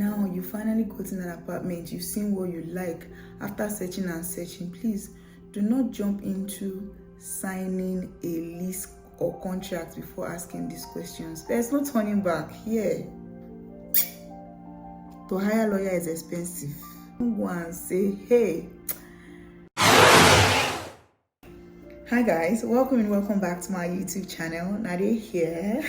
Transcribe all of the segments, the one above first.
Now you finally got in an apartment, you've seen what you like. After searching and searching, please do not jump into signing a lease or contract before asking these questions. There's no turning back here. To hire a lawyer is expensive. Don't go and say, hey. Hi guys, welcome back to my YouTube channel. Nade here.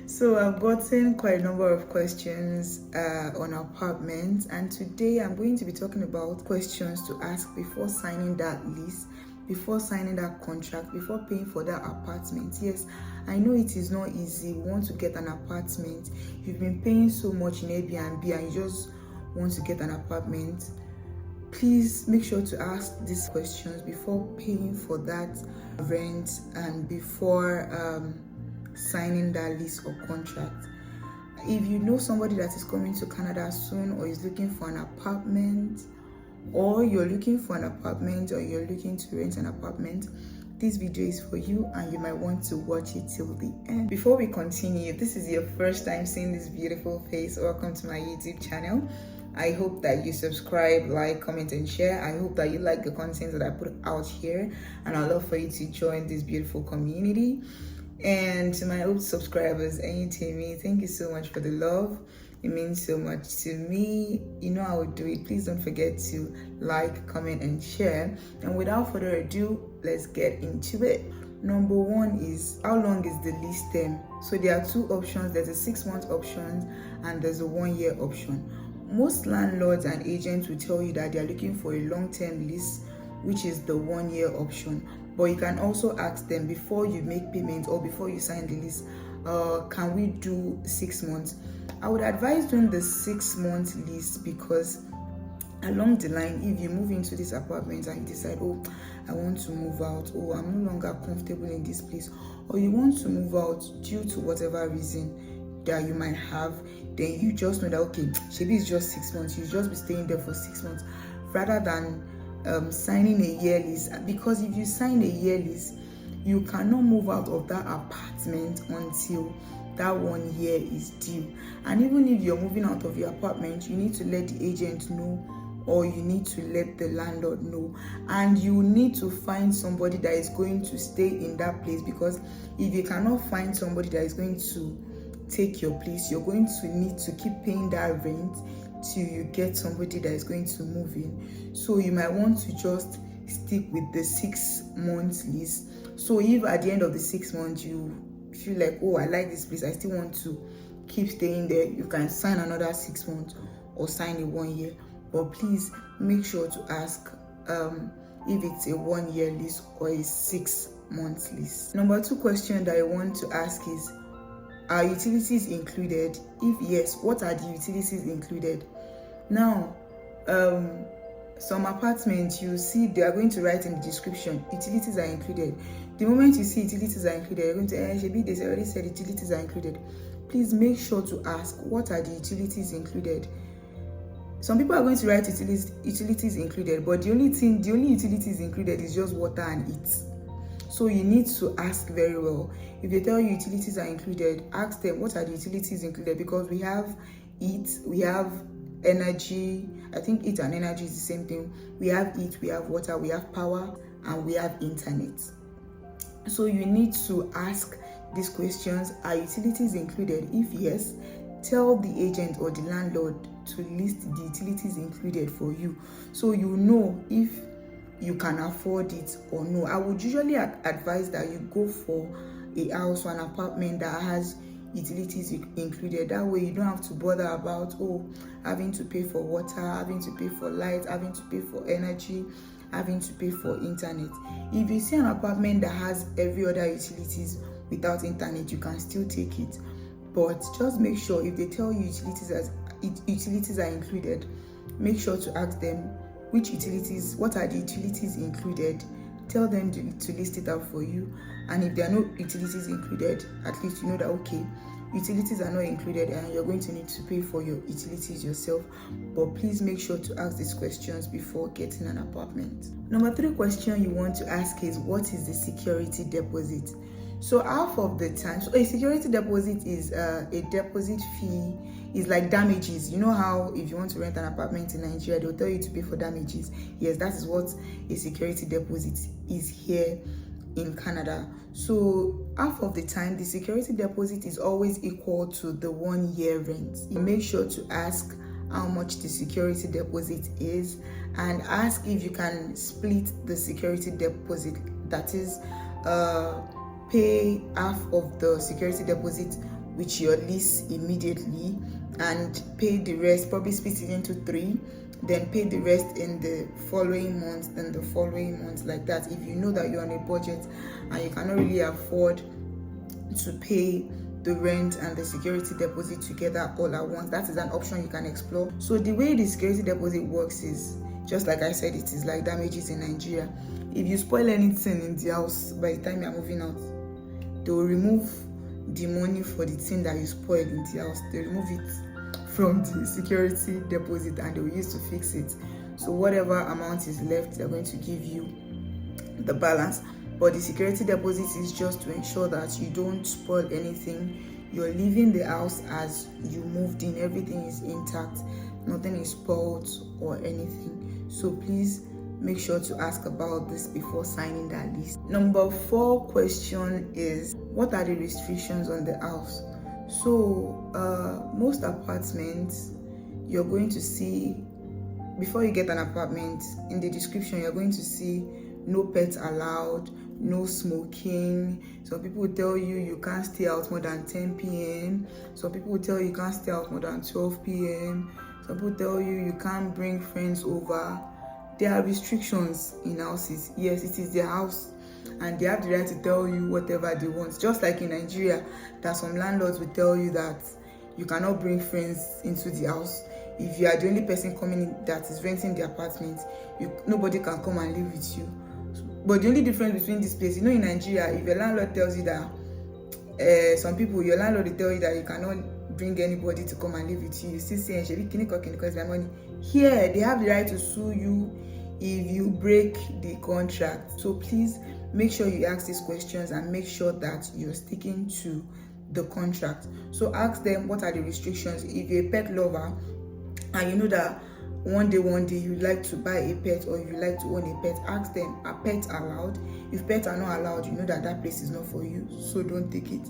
So I've gotten quite a number of questions on apartments, and today I'm going to be talking about questions to ask before signing that lease, before signing that contract, before paying for that apartment. Yes, I know it is not easy. We want to get an apartment. You've been paying so much in Airbnb and you just want to get an apartment. Please make sure to ask these questions before paying for that rent and before signing that lease or contract. If you know somebody that is coming to Canada soon or is looking for an apartment, or you're looking for an apartment, or you're looking to rent an apartment, this video is for you and you might want to watch it till the end. Before we continue, if this is your first time seeing this beautiful face, welcome to my YouTube channel. I hope that you subscribe, like, comment and share. I hope that you like the content that I put out here, and I'd love for you to join this beautiful community. And to my old subscribers and to me, thank you so much for the love. It means so much to me. You know I would do it. Please don't forget to like, comment and share. And without further ado, let's get into it. Number one is, how long is the lease term? So there are two options. There's a 6-month option and there's a 1-year option. Most landlords and agents will tell you that they are looking for a long-term lease, which is the 1-year option. But you can also ask them before you make payment or before you sign the lease, can we do 6 months? I would advise doing the 6-month lease, because along the line, if you move into this apartment and you decide, oh, I want to move out, or I'm no longer comfortable in this place, or you want to move out due to whatever reason that you might have, then you just know that, okay, maybe it's just 6 months, you just be staying there for 6 months rather than signing a year lease. Because if you sign a year lease, you cannot move out of that apartment until that 1 year is due. And even if you're moving out of your apartment, you need to let the agent know, or you need to let the landlord know, and you need to find somebody that is going to stay in that place. Because if you cannot find somebody that is going to take your place, you're going to need to keep paying that rent till you get somebody that is going to move in. So you might want to just stick with the 6 months lease. So if at the end of the 6 months you feel like, oh, I like this place, I still want to keep staying there, you can sign another 6 months or sign a 1 year. But please make sure to ask if it's a 1 year lease or a 6 months lease. Number 2 question that I want to ask is, are utilities included? If yes, what are the utilities included? Now, some apartments, you see they are going to write in the description, utilities are included. The moment you see utilities are included, you're going to, they already said utilities are included. Please make sure to ask, what are the utilities included? Some people are going to write utilities included, but the only utilities included is just water and heat. So you need to ask very well. If they tell you utilities are included, ask them, what are the utilities included? Because we have heat, we have energy. I think heat and energy is the same thing. We have heat, we have water, we have power, and we have internet. So you need to ask these questions. Are utilities included? If yes, tell the agent or the landlord to list the utilities included for you, so you know if you can afford it or no. I would usually advise that you go for a house or an apartment that has utilities included. That way you don't have to bother about, having to pay for water, having to pay for light, having to pay for energy, having to pay for internet. If you see an apartment that has every other utilities without internet, you can still take it. But just make sure, if they tell you utilities are included, make sure to ask them which utilities, what are the utilities included. Tell them to list it out for you. And if there are no utilities included, at least you know that, okay, utilities are not included and you're going to need to pay for your utilities yourself. But please make sure to ask these questions before getting an apartment. Number 3 question you want to ask is, what is the security deposit? So half of the time, so a security deposit is a deposit fee, is like damages. You know how if you want to rent an apartment in Nigeria, they'll tell you to pay for damages. Yes, that is what a security deposit is here in Canada. So half of the time, the security deposit is always equal to the 1 year rent. You make sure to ask how much the security deposit is, and ask if you can split the security deposit, that is pay half of the security deposit with your lease immediately and pay the rest, probably split it into 3, then pay the rest in the following month, then the following month, like that. If you know that you're on a budget and you cannot really afford to pay the rent and the security deposit together all at once, that is an option you can explore. So the way the security deposit works is, just like I said, it is like damages in Nigeria. If you spoil anything in the house by the time you're moving out, they will remove the money for the thing that you spoiled in the house. They remove it from the security deposit and they will use to fix it. So whatever amount is left, they're going to give you the balance. But the security deposit is just to ensure that you don't spoil anything. You're leaving the house as you moved in. Everything is intact. Nothing is spoiled or anything. So please make sure to ask about this before signing that lease. Number 4 question is, what are the restrictions on the house? So most apartments, you're going to see, before you get an apartment, in the description you're going to see no pets allowed, no smoking. Some people will tell you you can't stay out more than 10 p.m. Some people will tell you you can't stay out more than 12 p.m. Some people tell you you can't bring friends over. There are restrictions in houses. Yes, it is their house and they have the right to tell you whatever they want. Just like in Nigeria, that some landlords will tell you that you cannot bring friends into the house. If you are the only person coming in that is renting the apartment, nobody can come and live with you. But the only difference between this place, in Nigeria, if your landlord tells you that, some people, your landlord will tell you that you cannot bring anybody to come and live with you. You still say, "Kiniko is my money." Here, they have the right to sue you if you break the contract. So please make sure you ask these questions and make sure that you're sticking to the contract. So ask them, what are the restrictions? If you're a pet lover and you know that one day you'd like to buy a pet or you like to own a pet, ask them, are pets allowed? If pets are not allowed, you know that place is not for you, so don't take it.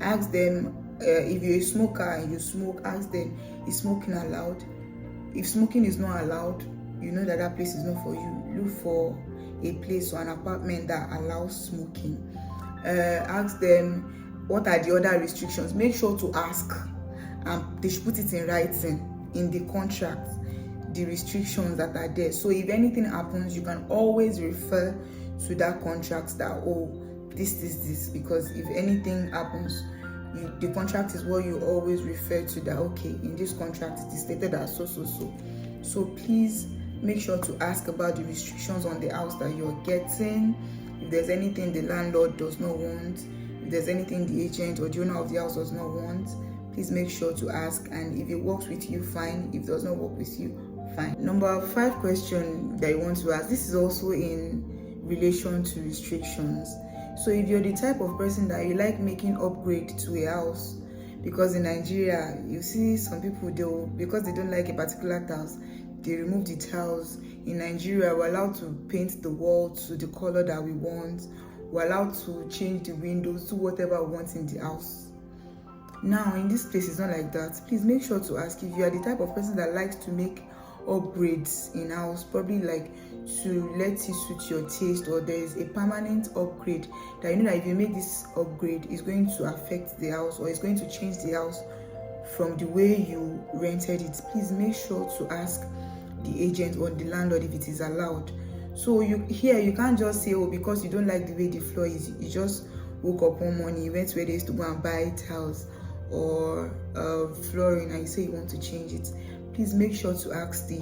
Ask them, if you're a smoker and you smoke, ask them, is smoking allowed? If smoking is not allowed, you know that place is not for you. Look for a place or an apartment that allows smoking. Ask them, what are the other restrictions? Make sure to ask, they should put it in writing in the contract, the restrictions that are there. So if anything happens, you can always refer to that contract that, oh, this, because if anything happens, the contract is what you always refer to, that okay, in this contract it is stated as so please make sure to ask about the restrictions on the house that you're getting. If there's anything the landlord does not want, if there's anything the agent or the owner of the house does not want, please make sure to ask. And if it works with you, fine. If it does not work with you, fine. Number 5 question that you want to ask, this is also in relation to restrictions. So if you're the type of person that you like making upgrade to a house, because in Nigeria you see some people, because they don't like a particular tiles, they remove the tiles. In Nigeria, we're allowed to paint the wall to the color that we want. We're allowed to change the windows, do whatever we want in the house. Now in this place, it's not like that. Please make sure to ask if you are the type of person that likes to make upgrades in house, probably like to let it suit your taste, or there is a permanent upgrade that you know that if you make this upgrade, it's going to affect the house or it's going to change the house from the way you rented it. Please make sure to ask the agent or the landlord if it is allowed. So you can't just say, oh, because you don't like the way the floor is, you just woke up one morning, you went where they used to go and buy tiles or flooring and you say you want to change it. Please make sure to ask the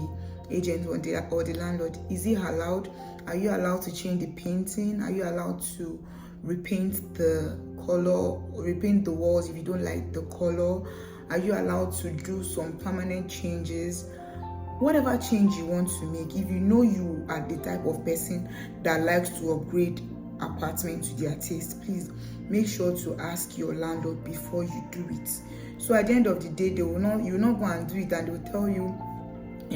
agent or the landlord, is it allowed? Are you allowed to change the painting? Are you allowed to repaint the color, repaint the walls if you don't like the color? Are you allowed to do some permanent changes? Whatever change you want to make, if you know you are the type of person that likes to upgrade apartment to their taste, please make sure to ask your landlord before you do it. So at the end of the day, you will not go and do it, and they will tell you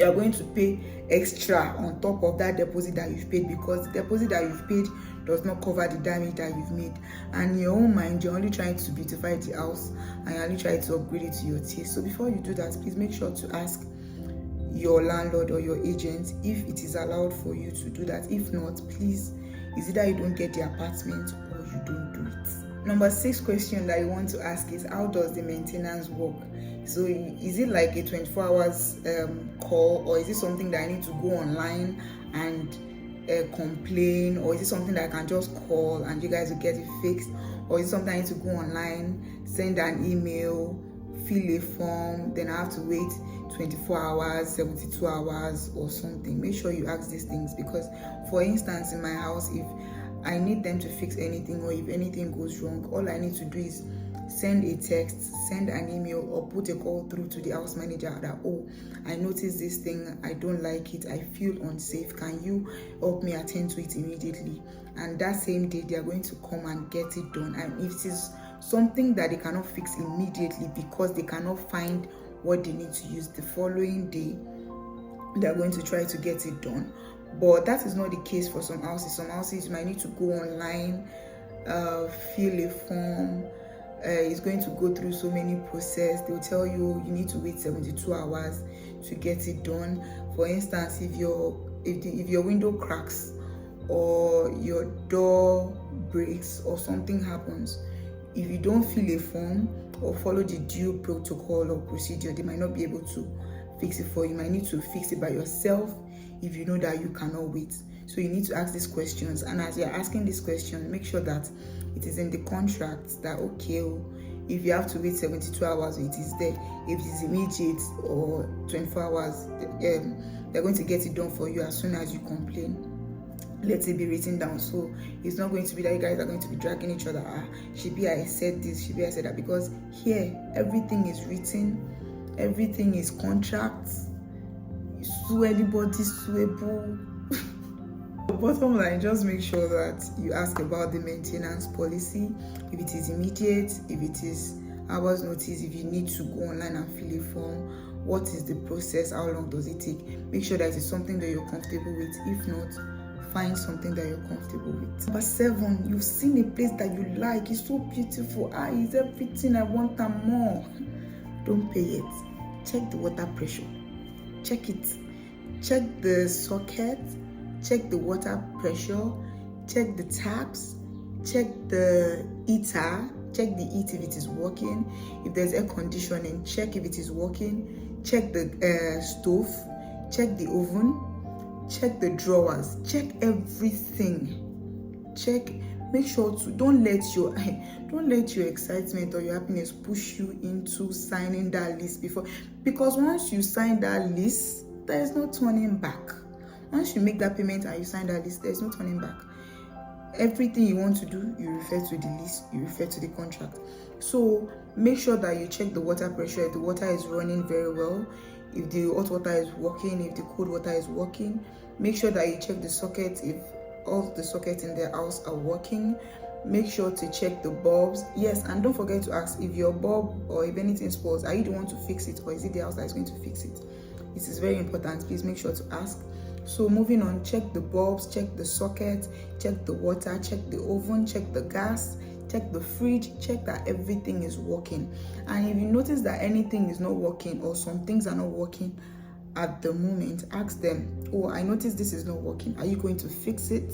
are going to pay extra on top of that deposit that you've paid, because the deposit that you've paid does not cover the damage that you've made. And in your own mind, you're only trying to beautify the house and you're only trying to upgrade it to your taste. So before you do that, please make sure to ask your landlord or your agent if it is allowed for you to do that. If not, please, it's either you don't get the apartment or you don't do it. Number 6 question that you want to ask is, how does the maintenance work? So is it like a 24 hours call, or is it something that I need to go online and complain, or is it something that I can just call and you guys will get it fixed, or is it something I need to go online, send an email, fill a form, then I have to wait 24 hours, 72 hours or something? Make sure you ask these things, because for instance, in my house, if I need them to fix anything or if anything goes wrong, all I need to do is send a text, send an email, or put a call through to the house manager that, oh, I noticed this thing, I don't like it, I feel unsafe, can you help me attend to it immediately? And that same day they are going to come and get it done. And if it is something that they cannot fix immediately because they cannot find what they need to use, the following day they are going to try to get it done. But that is not the case for some houses. Some houses you might need to go online, fill a form. It's going to go through so many processes. They'll tell you you need to wait 72 hours to get it done. For instance, if your window cracks or your door breaks or something happens, if you don't fill a form or follow the due protocol or procedure, they might not be able to fix it for you. You might need to fix it by yourself if you know that you cannot wait. So you need to ask these questions, and as you're asking this question, make sure that it is in the contract that, okay, if you have to wait 72 hours, it is there. If it is immediate or 24 hours, they're going to get it done for you as soon as you complain. Let it be written down. So it's not going to be that you guys are going to be dragging each other. Shibi, I said this, Shibi, I said that, because here everything is written, everything is contracts. Sue anybody, sueable. The bottom line, just make sure that you ask about the maintenance policy, if it is immediate, if it is hours notice, if you need to go online and fill a form, what is the process, how long does it take? Make sure that it is something that you're comfortable with. If not, find something that you're comfortable with. Number 7, you've seen a place that you like, it's so beautiful, it's everything I want and more. Don't pay it. Check the water pressure, check it, check the socket, check the water pressure, check the taps, check the heater, check the heat if it is working. If there's air conditioning, check if it is working. Check the stove, check the oven, check the drawers, check everything. Check. Make sure to don't let your excitement or your happiness push you into signing that lease before, because once you sign that lease, there is no turning back. Once you make that payment and you sign that lease, there's no turning back. Everything you want to do, you refer to the lease, you refer to the contract. So make sure that you check the water pressure, if the water is running very well, if the hot water is working, if the cold water is working. Make sure that you check the socket, if all the sockets in the house are working. Make sure to check the bulbs. Yes, and don't forget to ask if your bulb or if anything spoils, are you the one to fix it, or is it the house that is going to fix it? It is very important. Please make sure to ask. So moving on, check the bulbs, check the socket, check the water, check the oven, check the gas, check the fridge, check that everything is working. And if you notice that anything is not working or some things are not working at the moment, ask them, oh, I noticed this is not working, are you going to fix it?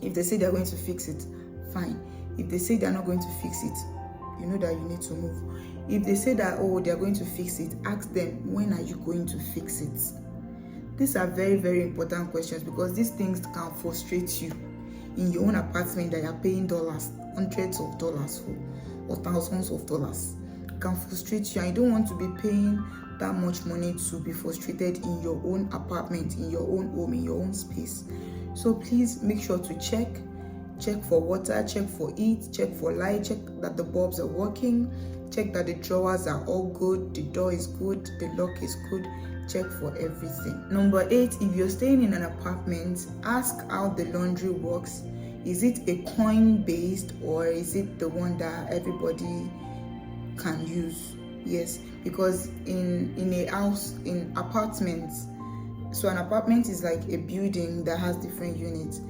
If they say they're going to fix it, fine. If they say they're not going to fix it, you know that you need to move. If they say that, oh, they're going to fix it, ask them, when are you going to fix it? These are very, very important questions, because these things can frustrate you in your own apartment that you're paying dollars, hundreds of dollars for, or thousands of dollars. It can frustrate you, and you don't want to be paying that much money to be frustrated in your own apartment, in your own home, in your own space. So please make sure to check for water, check for heat, check for light, check that the bulbs are working, check that the drawers are all good, the door is good, the lock is good. Check for everything. Number 8, if you're staying in an apartment, ask how the laundry works. is it a coin based or is it the one that everybody can use? Yes, because in a house, in apartments, so an apartment is like a building that has different units.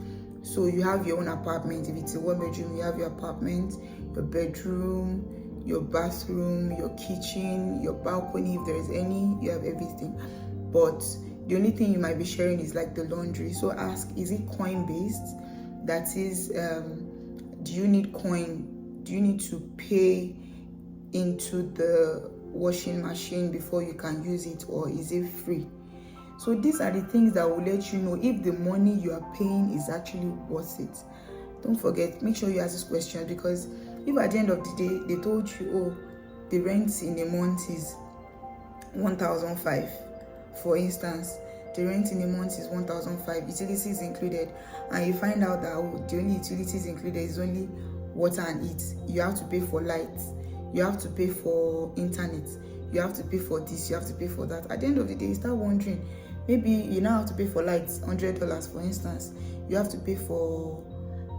So you have your own apartment. If it's a one bedroom, you have your apartment, your bedroom, your bathroom, your kitchen, your balcony, if there is any, you have everything. But the only thing you might be sharing is like the laundry. So ask, is it coin based? That is, do you need coin? Do you need to pay into the washing machine before you can use it, or is it free? So these are the things that will let you know if the money you are paying is actually worth it. Don't forget, make sure you ask this question, because if at the end of the day they told you, oh, the rent in a month is 1,500, for instance, the rent in a month is 1,500, utilities included, and you find out that the only utilities included is only water and heat. You have to pay for lights, you have to pay for internet, you have to pay for this, you have to pay for that. At the end of the day, you start wondering, maybe you now have to pay for lights $100, for instance. You have to pay for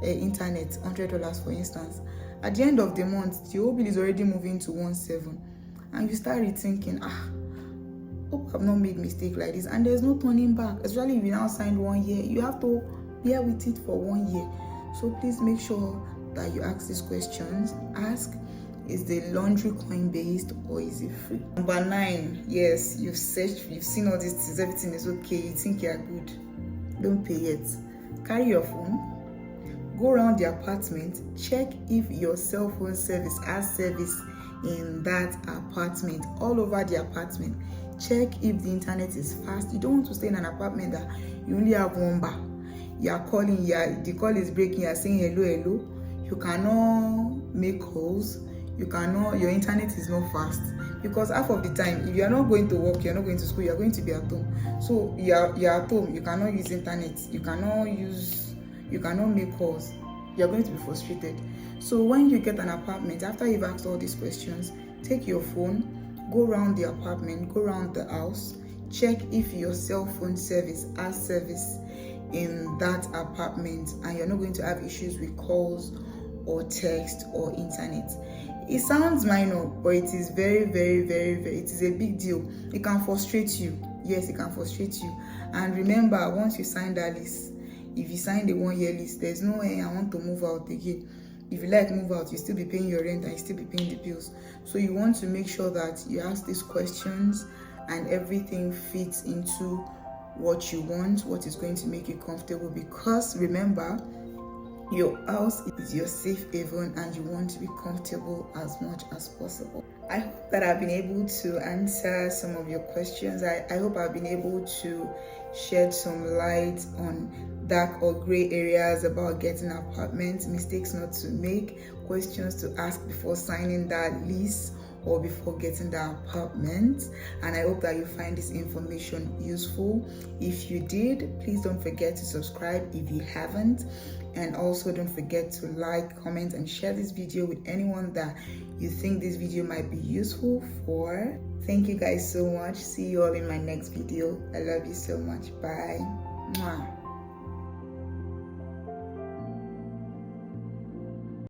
internet $100, for instance. At the end of the month, the whole bill is already moving to 1,700, and you start rethinking, hope I've not made mistake like this. And there's no turning back, especially if you now signed 1 year. You have to bear with it for 1 year. So please make sure that you ask these questions. Ask, is the laundry coin based or is it free? Number 9, yes, you've searched, you've seen all these things, everything is okay, you think you're good. Don't pay yet. Carry your phone, go around the apartment, check if your cell phone service has service in that apartment, all over the apartment. Check if the internet is fast. You don't want to stay in an apartment that you only have one bar. You are calling, the call is breaking, you are saying hello, you cannot make calls, your internet is not fast, because half of the time, if you are not going to work, you're not going to school, you're going to be at home. So you're at home, you cannot use internet, you cannot make calls, you're going to be frustrated. So when you get an apartment, after you've asked all these questions, take your phone, go around the apartment, go around the house, check if your cell phone service has service in that apartment, and you're not going to have issues with calls or text or internet. It sounds minor, but it is very, very, very, very, it is a big deal. It can frustrate you. Yes, it can frustrate you. And remember, once you sign that lease, if you sign the 1 year lease, there's no way I want to move out again. If you like move out, you still be paying your rent and you still be paying the bills. So you want to make sure that you ask these questions and everything fits into what you want, what is going to make you comfortable, because remember, your house is your safe haven and you want to be comfortable as much as possible. I hope that I've been able to answer some of your questions. I hope I've been able to shed some light on dark or gray areas about getting apartments, mistakes not to make, questions to ask before signing that lease or before getting the apartment. And I hope that you find this information useful. If you did, please don't forget to subscribe if you haven't, and also don't forget to like, comment, and share this video with anyone that you think this video might be useful for. Thank you guys so much. See you all in my next video. I love you so much. Bye. Mwah.